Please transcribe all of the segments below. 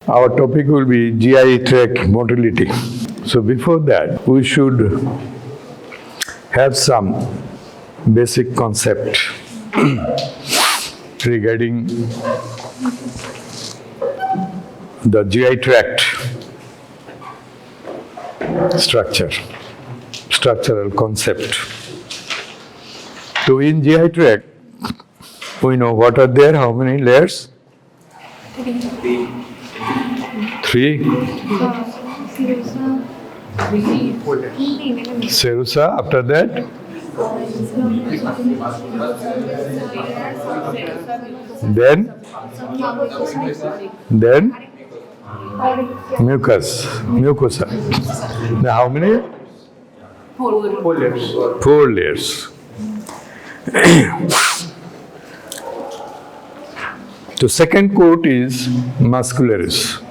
Our topic will be GI tract motility. So before that, we should have some basic concept regarding the GI tract structural concept. So in GI tract, we know what are there, how many layers? Three. Serusa, after that? Then mucosa. Now how many? Four layers. The second coat is muscularis.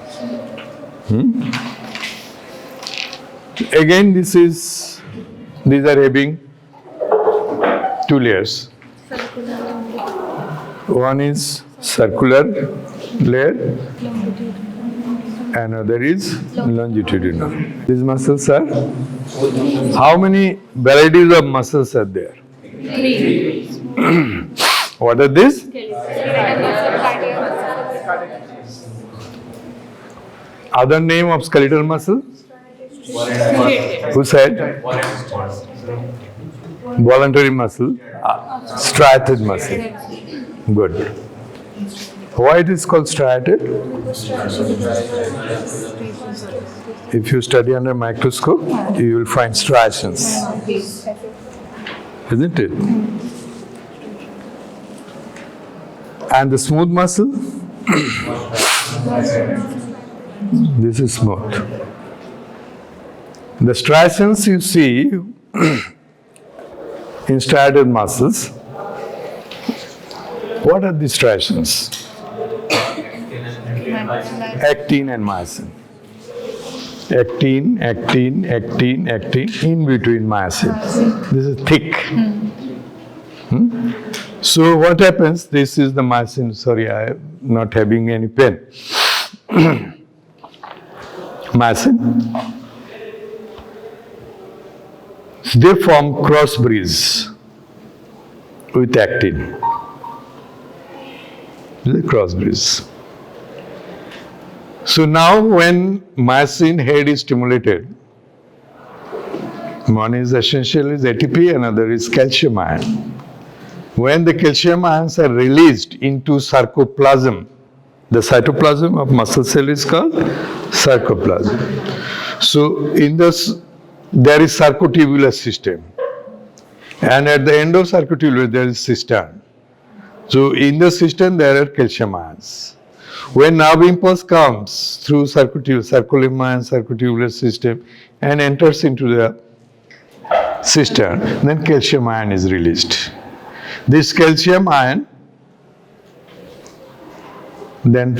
Again, these are having two layers. One is circular layer, another is longitudinal. These muscles are, how many varieties of muscles are there? 3. What are these? Other name of skeletal muscle? Who said? Voluntary muscle. Striated muscle. Good. Why it is called striated? If you study under microscope, you will find striations. Isn't it? And the smooth muscle? This is smooth. The striations you see in striated muscles, what are the striations? Actin and myosin. Actin, in between myosin. This is thick. So what happens? This is the myosin. Sorry, I am not having any pen. Myosin. They form cross bridge with actin. This is a cross bridge. So now when myosin head is stimulated, one is essential is ATP, another is calcium ion. When the calcium ions are released into sarcoplasm, the cytoplasm of muscle cell is called sarcoplasm. So in this, there is sarcotubular system. And at the end of sarcotubular, there is cistern. So in the cistern, there are calcium ions. When nerve impulse comes through sarcolemma and sarcotubular system and enters into the cistern, then calcium ion is released. This calcium ion, then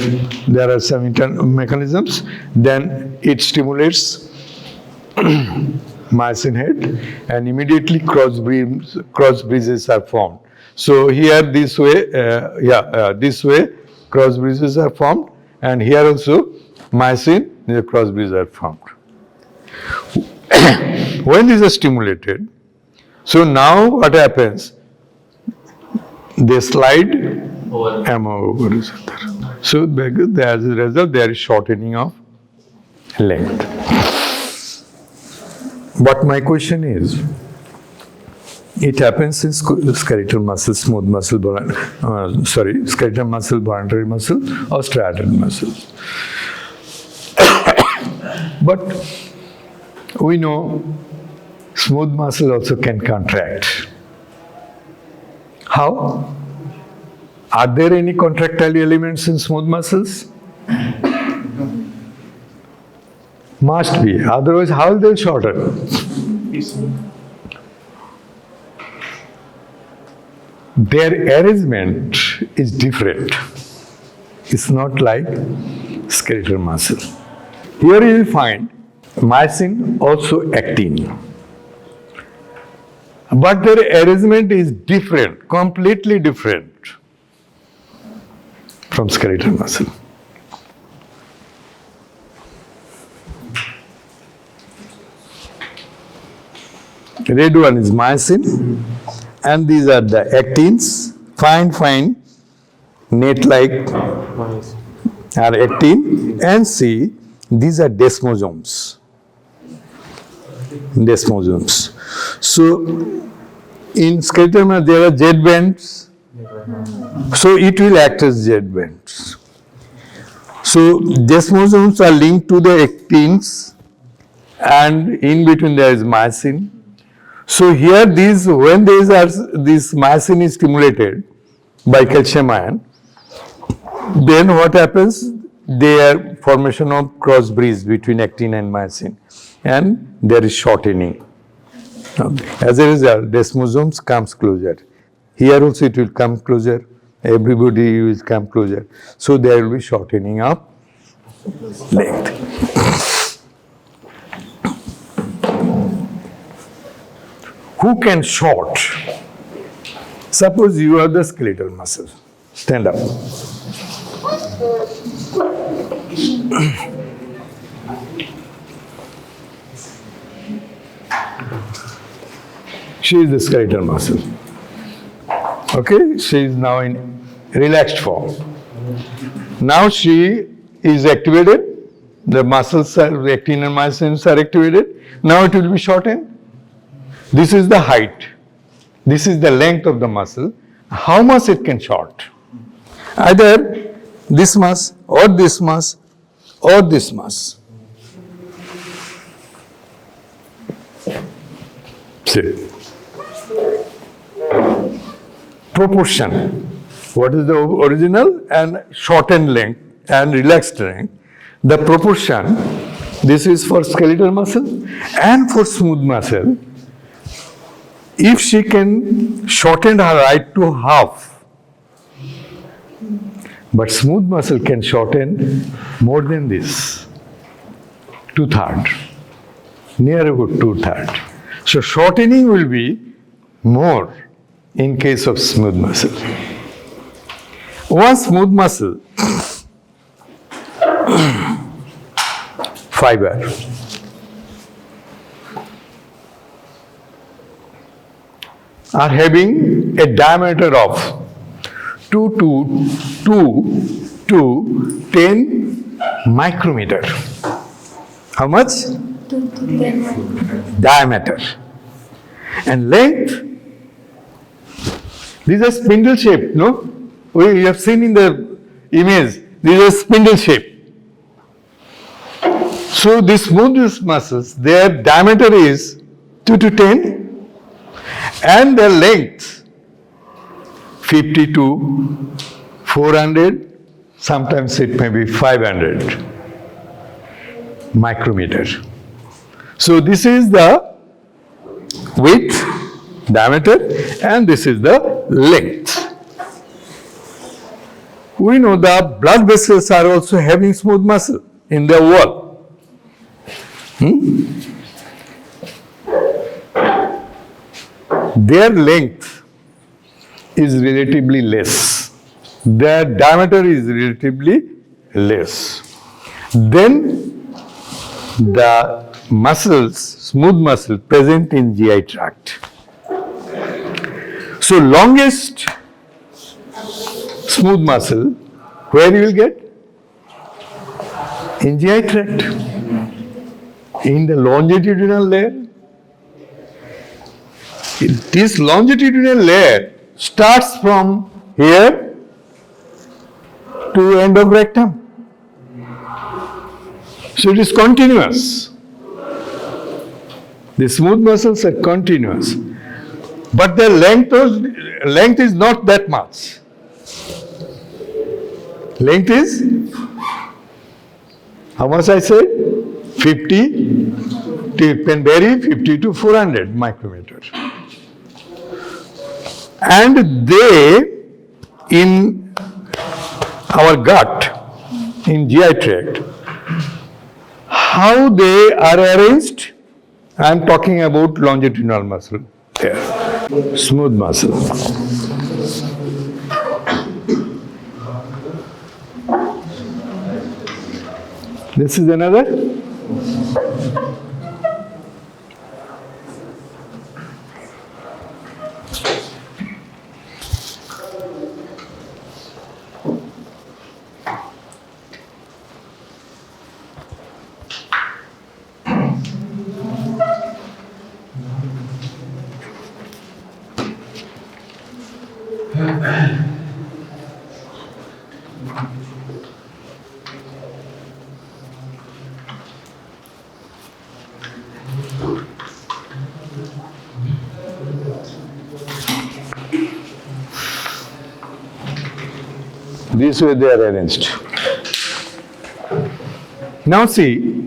there are some internal mechanisms, then it stimulates myosin head and immediately cross bridges are formed. So here this way, this way cross bridges are formed, and here also myosin, the cross bridges are formed. When these are stimulated, so now what happens? They slide over. So as a result, there is shortening of length. But my question is, it happens in skeletal muscle, smooth muscle, skeletal muscle, voluntary muscle, or striated muscle. But we know smooth muscle also can contract. How? Are there any contractile elements in smooth muscles? Must be. Otherwise, how will they shorten? Their arrangement is different. It's not like skeletal muscle. Here you will find myosin, also actin. But their arrangement is different, completely different from skeletal muscle. Red one is myosin, and these are the actins, fine, net-like are actin, and C, these are desmosomes. So, in skeletal muscle there are jet bands, so it will act as jet bands. So, desmosomes are linked to the actins, and in between there is myosin. So here when this myosin is stimulated by calcium ion, then what happens? There formation of cross bridge between actin and myosin, and there is shortening. As a result, desmosomes comes closer. Here also it will come closer. Everybody will come closer. So there will be shortening of length. Who can short? Suppose you are the skeletal muscle. Stand up. She is the skeletal muscle. Okay, she is now in relaxed form. Now she is activated. The muscles are, the actin and myosins are activated. Now it will be shortened. This is the height. This is the length of the muscle. How much it can short? Either this much or this much or this much. See. Proportion. What is the original and shortened length and relaxed length? The proportion, this is for skeletal muscle and for smooth muscle. If she can shorten her height to half, but smooth muscle can shorten more than this, 2/3, near about 2/3. So shortening will be more in case of smooth muscle. One smooth muscle fiber are having a diameter of 2 to 10 micrometer. How much? 2 to 10 micrometer. Diameter. And length, these are spindle shape, no? We have seen in the image, these are spindle shape. So these smooth muscles, their diameter is 2 to 10 and their length 50 to 400, sometimes it may be 500 micrometer. So this is the width, diameter, and this is the length. We know the blood vessels are also having smooth muscle in their wall. Their length is relatively less. Their diameter is relatively less. Then the muscles, smooth muscle present in GI tract. So longest smooth muscle, where you will get? In GI tract. In the longitudinal layer. This longitudinal layer starts from here to end of rectum. So it is continuous. The smooth muscles are continuous. But their length is not that much. Length is, how much I said? 50, it can vary 50 to 400 micrometer. And they, in our gut, in GI tract, how they are arranged, I am talking about longitudinal muscle here, smooth muscle. This is another. This way they are arranged. Now see,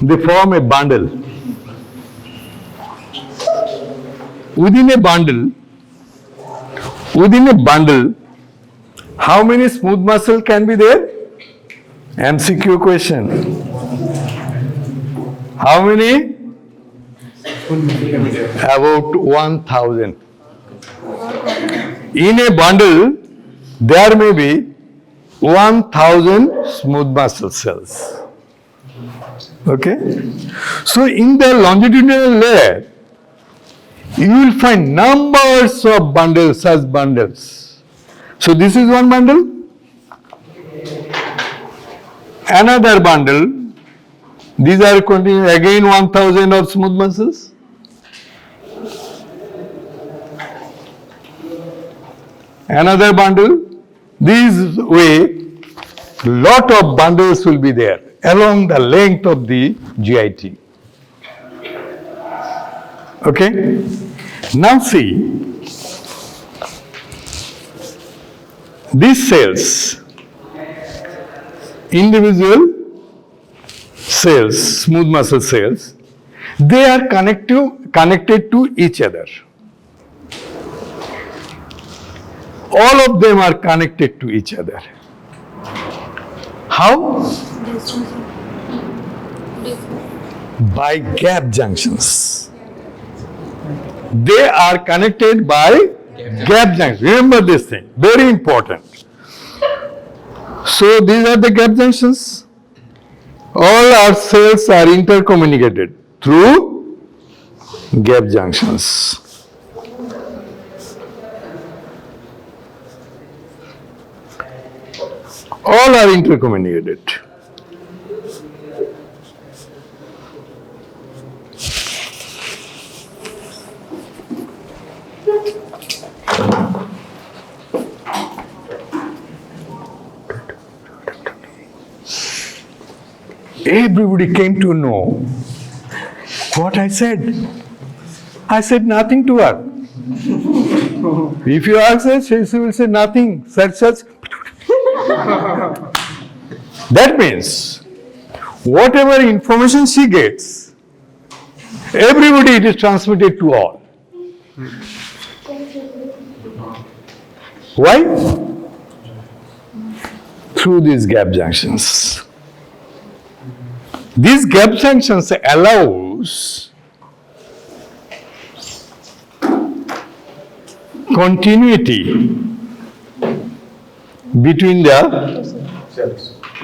they form a bundle. Within a bundle, how many smooth muscle can be there? MCQ question. How many? About 1,000. In a bundle, there may be 1,000 smooth muscle cells. Okay? So in the longitudinal layer, you will find numbers of bundles, such bundles. So this is one bundle. Another bundle. These are continuing again 1,000 of smooth muscles. Another bundle. This way, lot of bundles will be there along the length of the GIT. Okay? Now see, these cells, individual cells, smooth muscle cells, they are connected to each other. All of them are connected to each other. How? By gap junctions. They are connected by gap junctions. Remember this thing, very important. So these are the gap junctions. All our cells are intercommunicated through gap junctions. All are intercommunicated. Everybody came to know what I said. I said nothing to her. If you ask her, she will say nothing, such. That means, whatever information she gets, everybody it is transmitted to all. Why? Through these gap junctions. These gap junctions allows continuity between the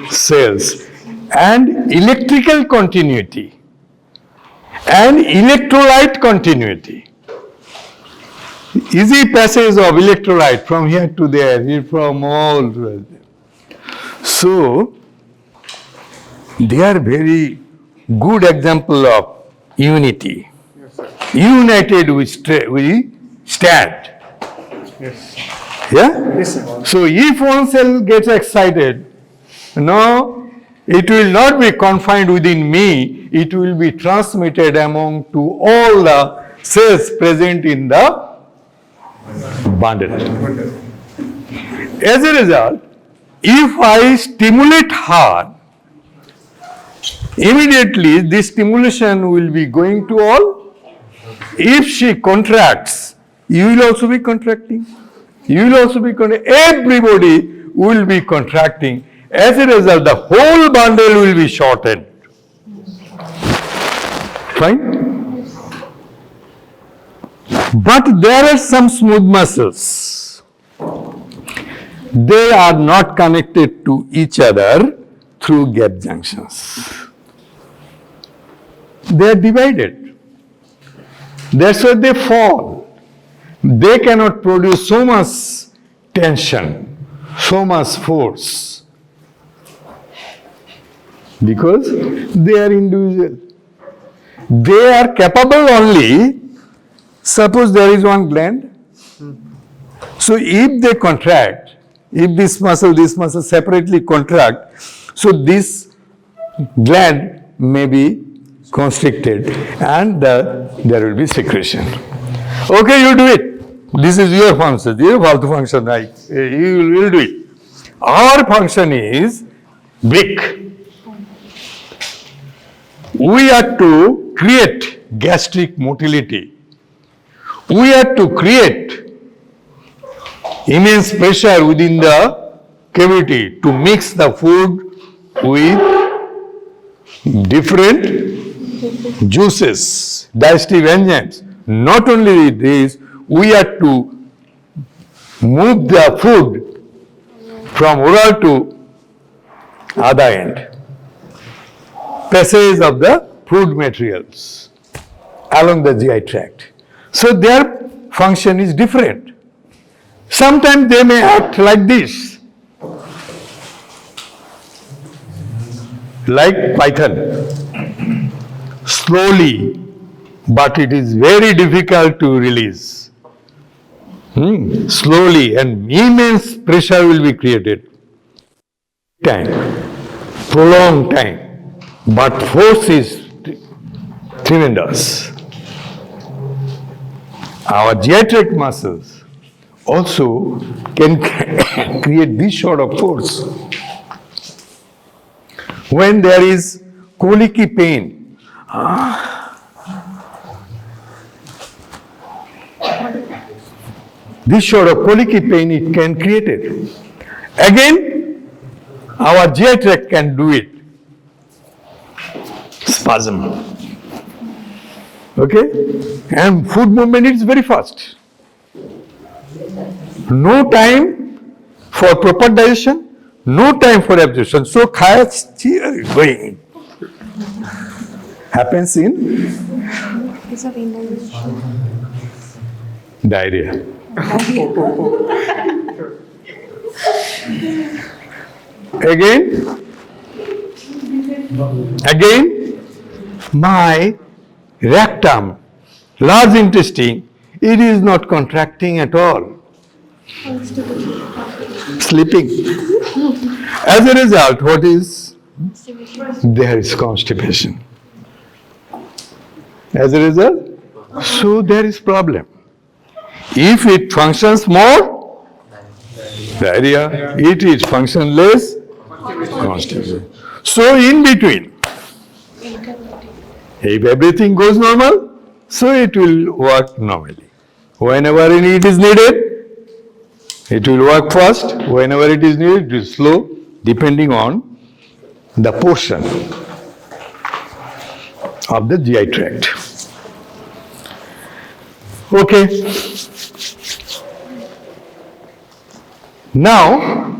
cells and electrical continuity and electrolyte continuity. Easy passage of electrolyte from here to there, here from all to there. So, they are very good example of unity. United we stand. Yes. Yeah? Yes, sir. So if one cell gets excited, no, it will not be confined within me, it will be transmitted among to all the cells present in the bundle. As a result, if I stimulate her, immediately this stimulation will be going to all. If she contracts, you will also be contracting. You will also be contracting. Everybody will be contracting. As a result, the whole bundle will be shortened. Fine? But there are some smooth muscles. They are not connected to each other through gap junctions. They are divided. That's why they fall. They cannot produce so much tension, so much force Because they are individual. They are capable only, suppose there is one gland. So if they contract, if this muscle separately contract, so this gland may be constricted and there will be secretion. Okay, you do it. This is your function. Your function, you will do it. Our function is big. We have to create gastric motility. We have to create immense pressure within the cavity to mix the food with different juices, digestive enzymes. Not only this, we have to move the food from oral to other end. Passage of the food materials along the GI tract. So their function is different. Sometimes they may act like this, like python, slowly, but it is very difficult to release. Slowly, and immense pressure will be created. Prolonged time, but force is tremendous. Our GI tract muscles also can create this sort of force. When there is colicky pain, this sort of colicky pain it can create it. Again, our GI tract can do it. Spasm. Okay? And food movement is very fast. No time for proper digestion, no time for absorption. So, going. Happens in diarrhea. Again, my rectum, large intestine, it is not contracting at all. Sleeping. As a result, what is? There is constipation. As a result, so there is problem. If it functions more, diarrhea. It is functionless, constipation. So in between, if everything goes normal, so it will work normally. Whenever it is needed, it will work fast. Whenever it is needed, it is slow, depending on the portion of the GI tract. Okay. Now,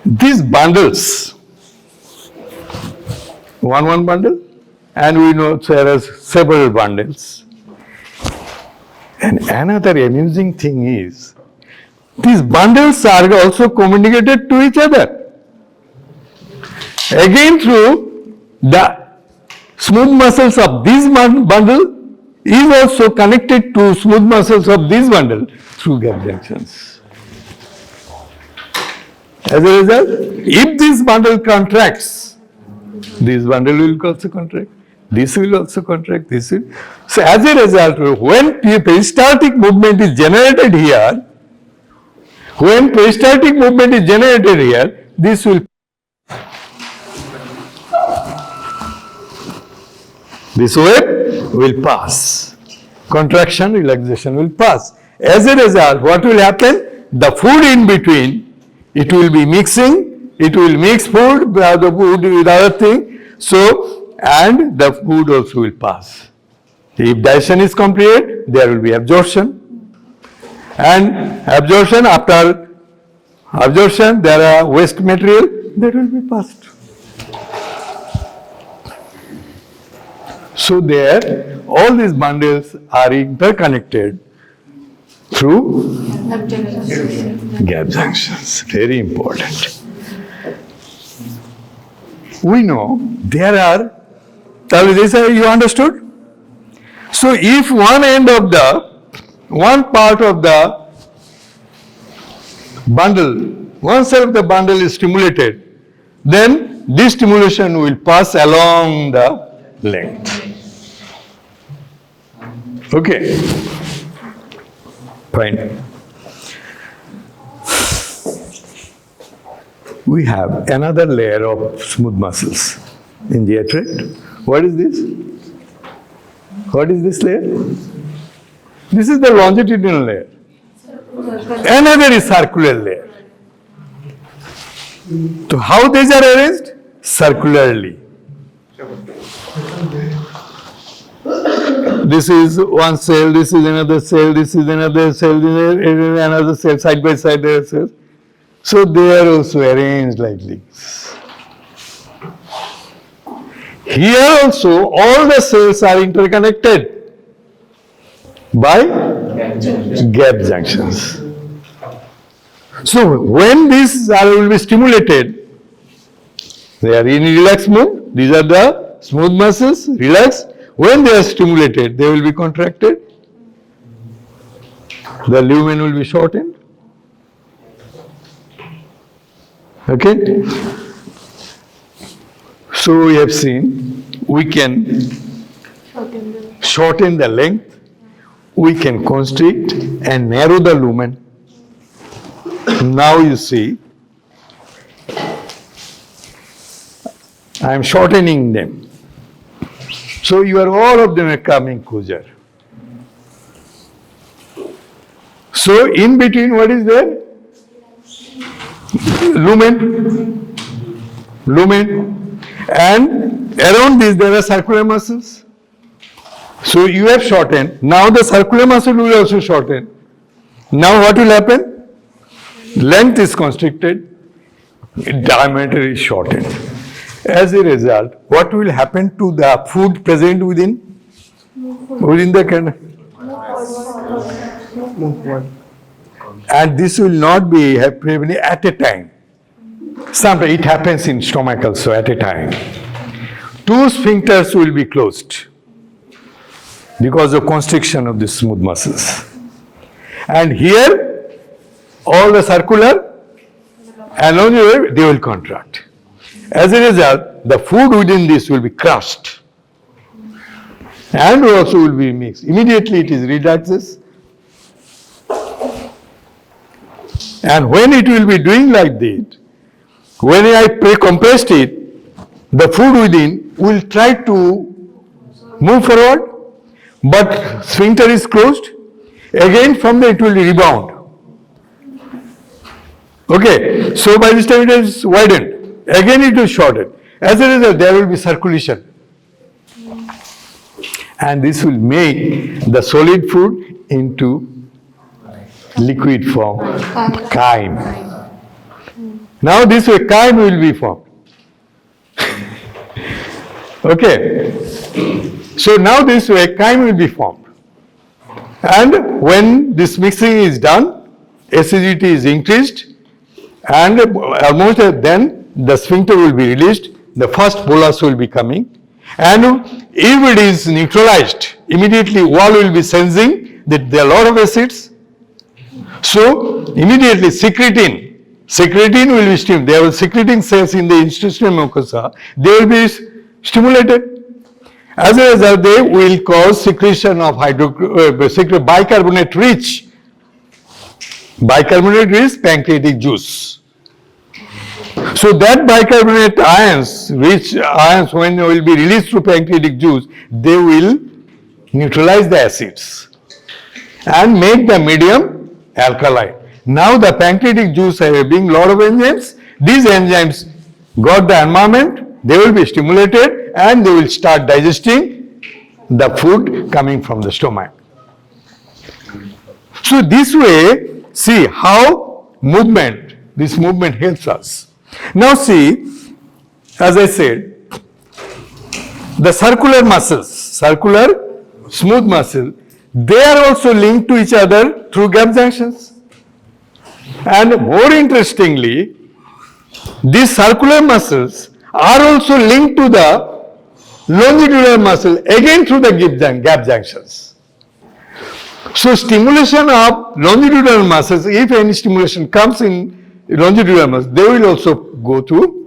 these bundles, one bundle, and we know there are several bundles. And another amusing thing is, these bundles are also communicated to each other. Again, through the smooth muscles of this bundle is also connected to smooth muscles of this bundle through gap junctions. As a result, if this bundle contracts, this bundle will also contract. This will also contract. This will. So, as a result, when peristaltic movement is generated here, this will. This wave will pass. Contraction, relaxation will pass. As a result, what will happen? The food in between, it will be mixing, it will mix food, the food with other thing, so, and the food also will pass. If digestion is completed, there will be absorption. And absorption, after absorption, there are waste material that will be passed. So there, all these bundles are interconnected through gap junctions. Very important. we know there are, you understood? So if one part of the bundle, one side of the bundle is stimulated, then this stimulation will pass along the length. Okay, fine. We have another layer of smooth muscles in the artery. What is this? What is this layer? This is the longitudinal layer. Another is circular layer. So how these are arranged? Circularly. This is one cell, this is another cell, this is another cell, this is another cell, side by side there are cells. So they are also arranged like this. Here also all the cells are interconnected by gap junctions. So when these will be stimulated, they are in relaxed mode. These are the smooth muscles, relaxed. When they are stimulated, they will be contracted. The lumen will be shortened. Okay? So we have seen, we can shorten the length, we can constrict and narrow the lumen. Now you see, I am shortening them. So all of them are coming closer. So in between, what is there? Lumen. And around this there are circular muscles. So you have shortened. Now the circular muscle will also shorten. Now what will happen? Length is constricted, diameter is shortened. As a result, what will happen to the food present within the canal? And this will not be happening at a time. Sometimes it happens in stomach also at a time. Two sphincters will be closed because of constriction of the smooth muscles. And here, all the circular and on your way, they will contract. As a result, the food within this will be crushed and also will be mixed. Immediately it is relaxes. And when it will be doing like this, when I compressed it, the food within will try to move forward, but sphincter is closed. Again from there it will rebound. Okay, so by this time it is widened. Again it will shorten. As a result, there will be circulation. And this will make the solid food into liquid form, chyme. Now this way chyme will be formed. Okay. So now this way chyme will be formed. And when this mixing is done, acidity is increased and almost then the sphincter will be released, the first bolus will be coming, and if it is neutralized, immediately wall will be sensing that there are a lot of acids. So immediately secretin will be stimulated. There are secreting cells in the intestinal mucosa, they will be stimulated. As a result, they will cause secretion of bicarbonate rich pancreatic juice. So that bicarbonate ions, rich ions, when they will be released through pancreatic juice, they will neutralize the acids and make the medium alkaline. Now the pancreatic juice having lot of enzymes, these enzymes got the environment, they will be stimulated and they will start digesting the food coming from the stomach. So this way, see how this movement helps us. Now see, as I said, the circular muscles, smooth muscle, they are also linked to each other through gap junctions. And more interestingly, these circular muscles are also linked to the longitudinal muscle again through the gap junctions. So stimulation of longitudinal muscles, if any stimulation comes in longitudinal muscles, they will also go to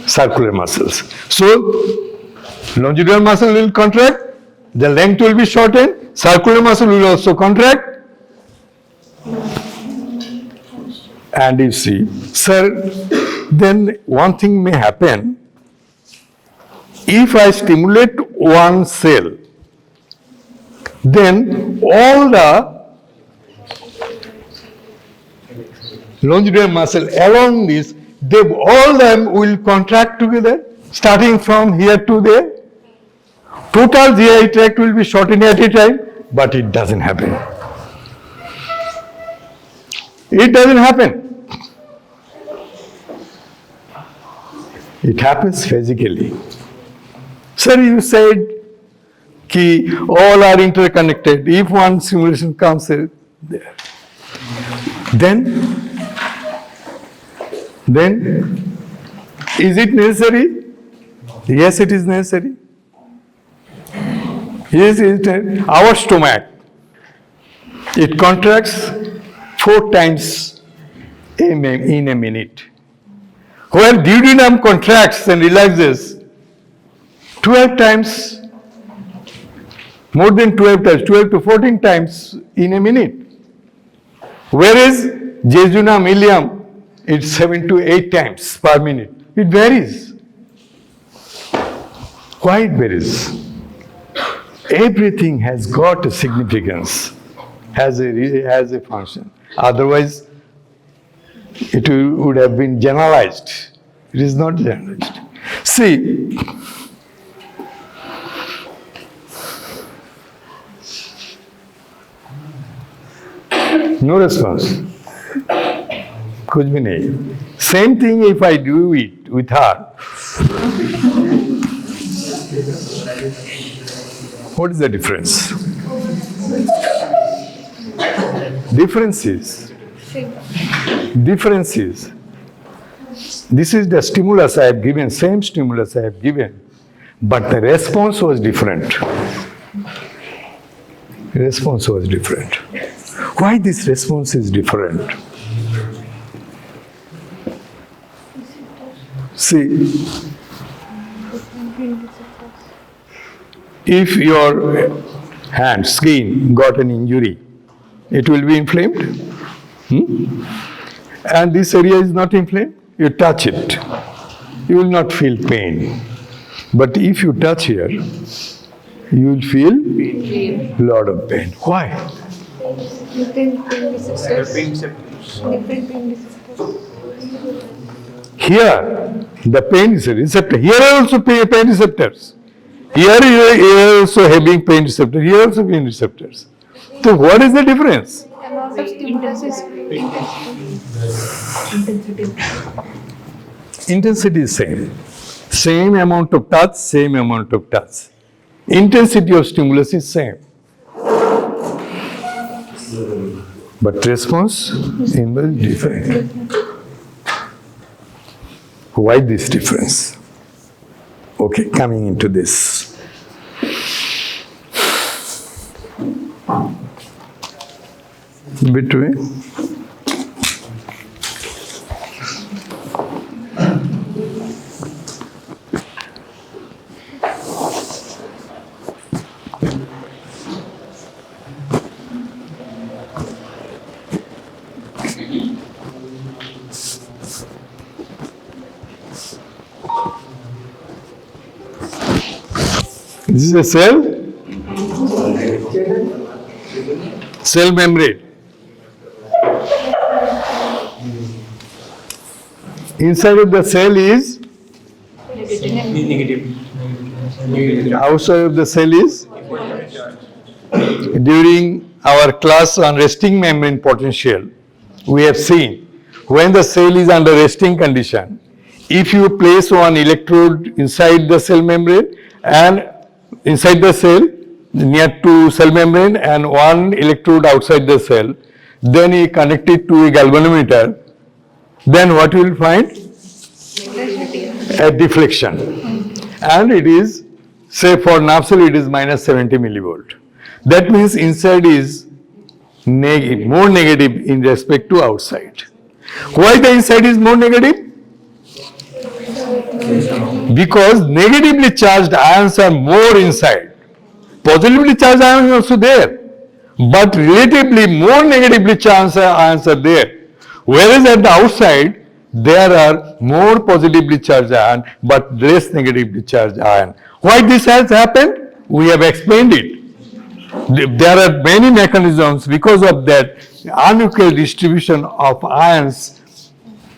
circular muscles. So longitudinal muscle will contract, the length will be shortened, circular muscle will also contract. And you see, sir, then one thing may happen. If I stimulate one cell, then all the longitudinal muscle along this, all them will contract together, starting from here to there. Total GI tract will be shortened at a time, but it doesn't happen. It doesn't happen. It happens physically. Sir, you said ki all are interconnected. If one stimulation comes there, then is it necessary? Yes, it is necessary. Yes, it is. Our stomach, it contracts 4 times in a minute. Where duodenum contracts and relaxes 12 times, more than 12 times, 12 to 14 times in a minute. Whereas jejunum, ileum, it's 7 to 8 times per minute. It varies. Why it varies? Everything has got a significance, has a function. Otherwise, it would have been generalized. It is not generalized. See, no response. कुछ भी नहीं. Same thing if I do it with her. What is the difference? Differences. This is the stimulus I have given, same stimulus I have given, but the response was different. Response was different. Why this response is different? See, if your hand, skin got an injury, it will be inflamed. And this area is not inflamed, you touch it, you will not feel pain. But if you touch here, you will feel a lot of pain. Why? Different pain receptors. Here, the pain is a receptor. Here are also pain receptors. Here are also having pain receptors. Here are also pain receptors. So what is the difference? Amount of stimulus is Intensity is same. Same amount of touch, same amount of touch. Intensity of stimulus is same. But response is different. Why this difference? Okay, coming into this. Between this is a cell, cell membrane. Inside of the cell is negative. outside of the cell is. During our class on resting membrane potential, we have seen when the cell is under resting condition, if you place one electrode inside the cell membrane and inside the cell near to cell membrane and one electrode outside the cell, then you connect it to a galvanometer, then what you will find? A deflection. And it is, say for nerve cell, it is minus 70 millivolt. That means inside is more negative in respect to outside. Why the inside is more negative? Because negatively charged ions are more inside. Positively charged ions are also there, but relatively more negatively charged ions are there. Whereas at the outside, there are more positively charged ions, but less negatively charged ions. Why this has happened? We have explained it. There are many mechanisms because of that unequal distribution of ions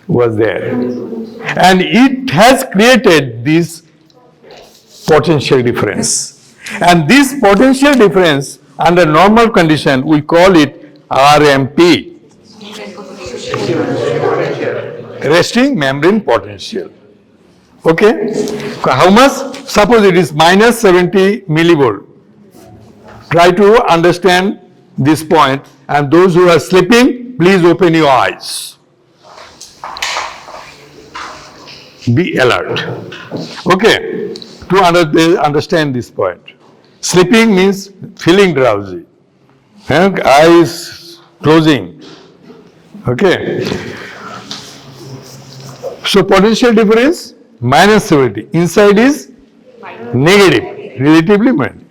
was there. And it has created this potential difference. And this potential difference under normal condition, we call it RMP. Resting membrane potential. Okay? How much? Suppose it is minus 70 millivolt. Try to understand this point, and those who are sleeping, please open your eyes. Be alert. Okay? To understand this point. Sleeping means feeling drowsy. Eyes closing. Okay? So potential difference minus 70. Inside is negative, relatively minus.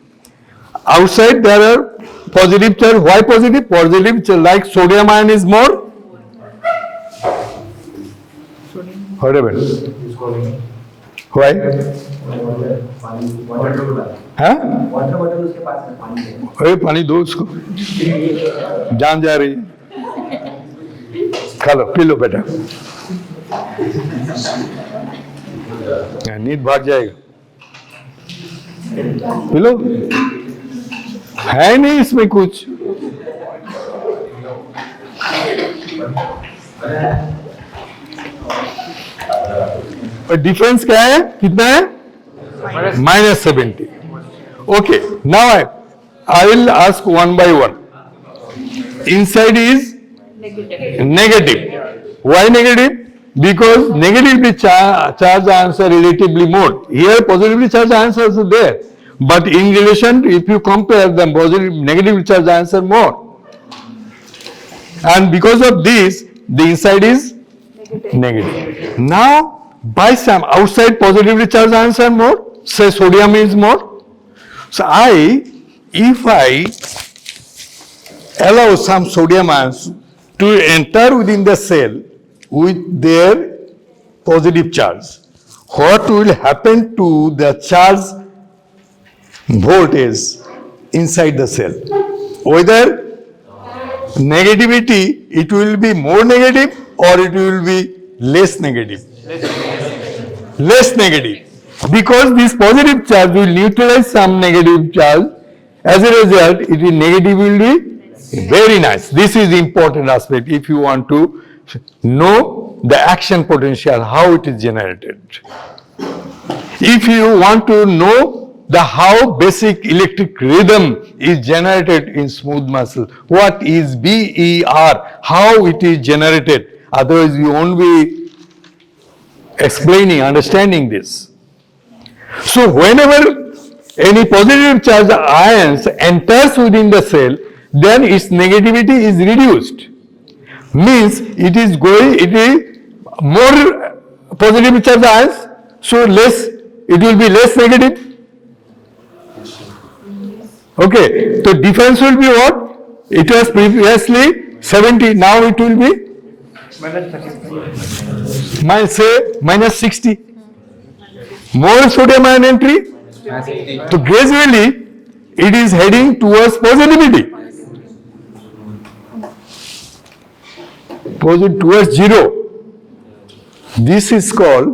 Outside there are positive charge. Why positive? Positive charge, like sodium ion is more. What happened? Why? हाँ? अरे पानी दो उसको, जान जा रही, खा लो, P low बेटा, नींद भाग जाएगा, पी लो, है नहीं इसमें कुछ, और डिफरेंस क्या है, कितना है? minus 70. Okay, now I will ask one by one. Inside is negative. Why negative? Because negatively charged ions are relatively more. Here positively charged ions are also there. But in relation, if you compare them, negatively charged ions are more. And because of this, the inside is negative. Now, by some outside positively charged ions are more, say sodium is more. So if I allow some sodium ions to enter within the cell with their positive charge, what will happen to the charge voltage inside the cell? Whether negativity, it will be more negative or it will be less negative? Less negative. Because this positive charge will neutralize some negative charge. As a result, it will negative will be very nice. This is the important aspect if you want to know the action potential, how it is generated. If you want to know the how basic electric rhythm is generated in smooth muscle, what is BER, how it is generated, otherwise you won't be explaining, understanding this. So whenever any positive charge ions enters within the cell, then its negativity is reduced. Means it is more positive charge ions, so it will be less negative. Okay, so difference will be what? It was previously 70, now it will be minus 60. More sodium ion entry, so gradually it is heading towards positivity, towards zero. This is called,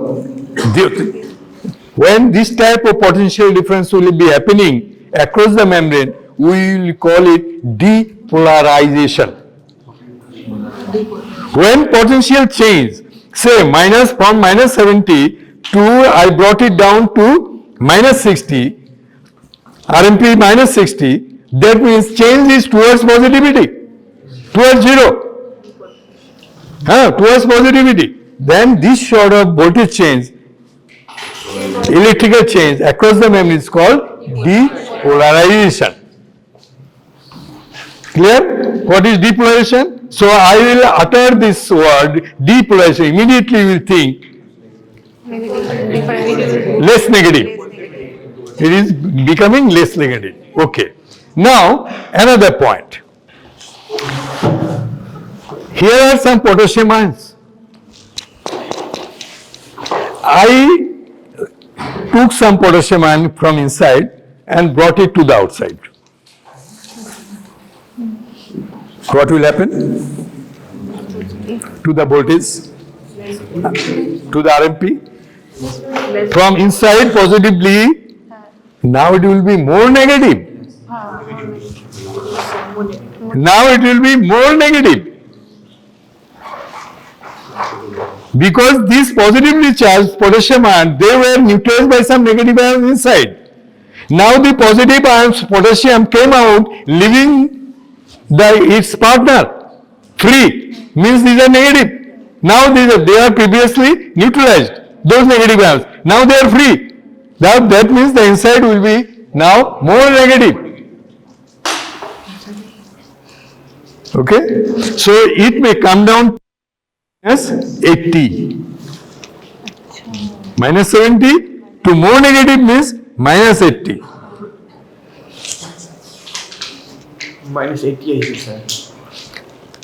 when this type of potential difference will be happening across the membrane, we will call it depolarization. When potential change, say from minus 70 to, I brought it down to minus 60, RMP minus 60, that means change is towards positivity, towards zero, towards positivity. then this sort of voltage change, electrical change across the membrane is called depolarization. Clear? What is depolarization? So I will utter this word depolarization. Immediately you will think less negative. It is becoming less negative. Okay. Now another point. Here are some potassium ions. I took some potassium ion from inside and brought it to the outside. What will happen to the voltage, to the RMP? From inside positively, now it will be more negative. Now it will be more negative. Because these positively charged potassium ions, they were neutralized by some negative ions inside. Now the positive ions potassium came out, leaving its partner free, means these are negative. Now they are previously neutralized, those negative ions. Now they are free. Now that means the inside will be now more negative. Okay? So it may come down minus 80. Minus 70 to more negative means minus 80. minus 80 sir.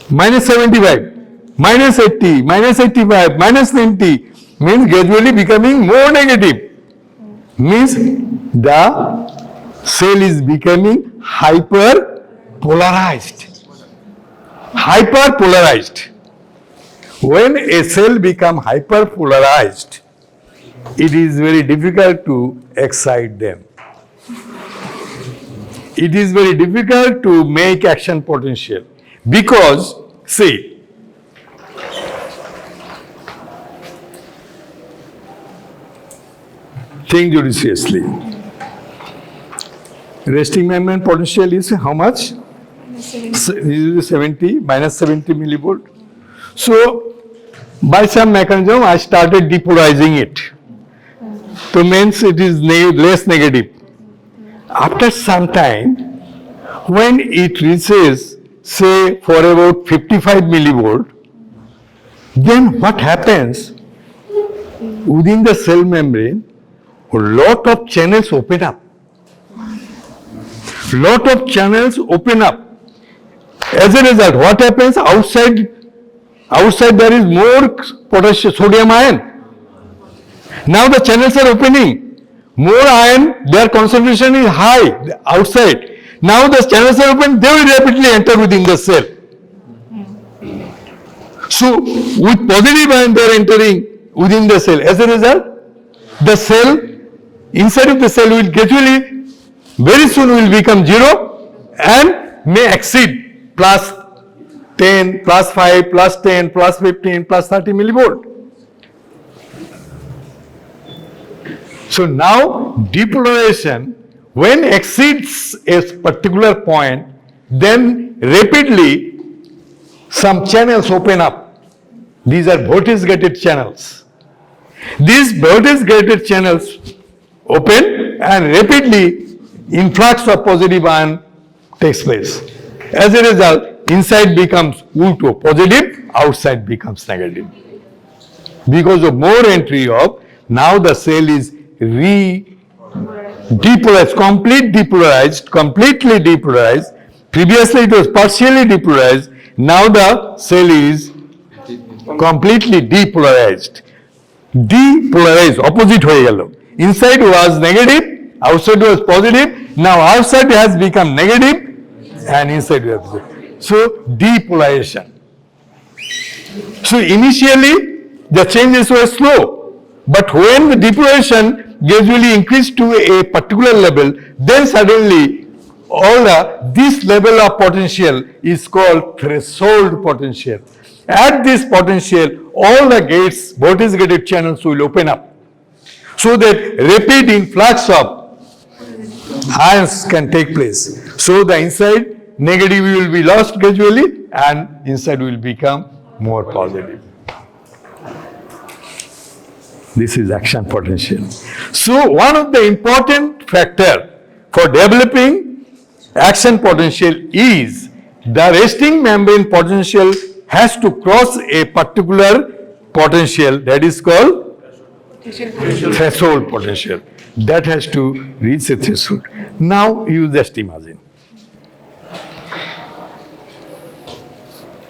Minus 75, minus 80, minus 85, minus 90 means gradually becoming more negative. Means the cell is becoming hyperpolarized. Hyperpolarized. When a cell becomes hyperpolarized, it is very difficult to excite them. It is very difficult to make action potential because, see, think judiciously. Resting membrane potential is how much? 70, minus 70 millivolt. So, by some mechanism, I started depolarizing it. So, means it is less negative. After some time, when it reaches, say, for about 55 millivolt, then what happens? Within the cell membrane, a lot of channels open up. Lot of channels open up. As a result, what happens? Outside there is more potassium, sodium ion. Now the channels are opening. More ion, their concentration is high outside. Now the channels are open, they will rapidly enter within the cell. So, with positive ion, they are entering within the cell. As a result, the cell, inside of the cell will gradually, very soon will become 0 and may exceed plus 10, plus 5, plus 10, plus 15, plus 30 millivolt. So now depolarization, when exceeds a particular point, then rapidly some channels open up. These are voltage-gated channels. These voltage-gated channels open and rapidly influx of positive ion takes place. As a result, inside becomes ultra positive, outside becomes negative. Because of more entry of, now the cell is depolarized, completely depolarized. Previously it was partially depolarized. Now the cell is completely depolarized. Depolarized, opposite হয়ে গেল. Inside was negative, outside was positive. Now outside has become negative and inside was positive. So depolarization. So initially the changes were slow, but when the depolarization gradually increased to a particular level, then suddenly this level of potential is called threshold potential. At this potential, all the gates, voltage-gated channels will open up, so that rapid influx of ions can take place. So the inside negative will be lost gradually and inside will become more positive. This is action potential. So one of the important factor for developing action potential is the resting membrane potential has to cross a particular potential that is called threshold potential. That has to reach a threshold. Now you just imagine.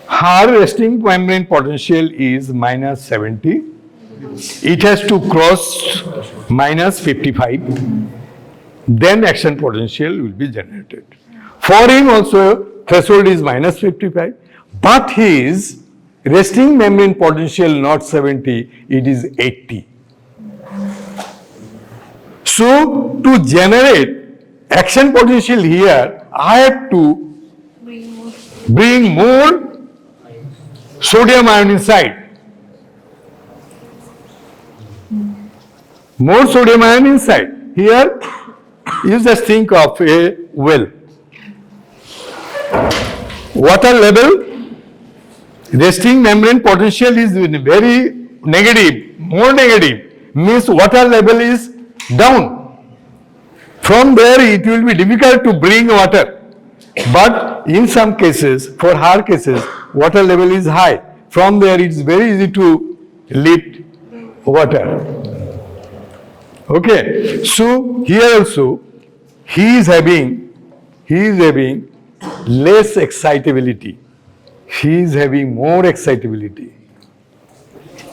Her resting membrane potential is minus 70. It has to cross minus 55. Then action potential will be generated. For him also, threshold is minus 55. But his resting membrane potential not 70, it is 80. So, to generate action potential here, I have to bring more sodium ion inside. More sodium ion inside. Here, you just think of a well. Water level, resting membrane potential is very negative, more negative, means water level is down. From there it will be difficult to bring water. But in some cases, for her cases, water level is high. From there it is very easy to lift water. Okay, so here also he is having less excitability. He is having more excitability.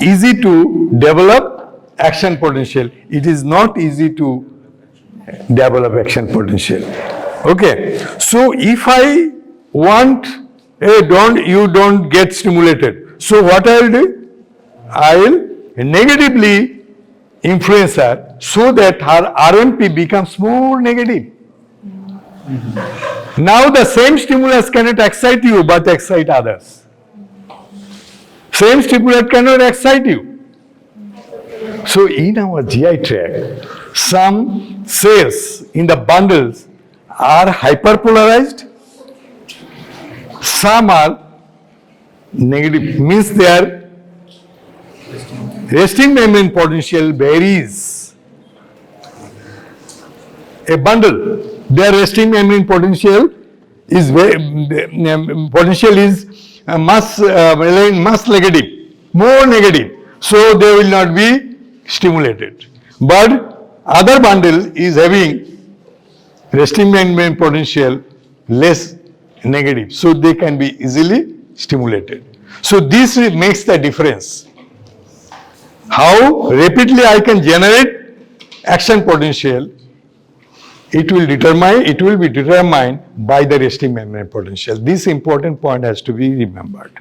Easy to develop action potential. It is not easy to develop action potential. Okay, so if I want, you don't get stimulated. So what I will do? I will negatively influence her so that her RMP becomes more negative. Now the same stimulus cannot excite you but excite others. Same stimulus cannot excite you. So in our GI tract, some cells in the bundles are hyperpolarized, some are negative, means their resting membrane potential varies. A bundle, their resting membrane potential is mass negative, more negative, so they will not be stimulated. But other bundle is having resting membrane potential less negative, so they can be easily stimulated. So this makes the difference. How rapidly I can generate action potential, it will be determined by the resting membrane potential. This important point has to be remembered.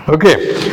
Okay.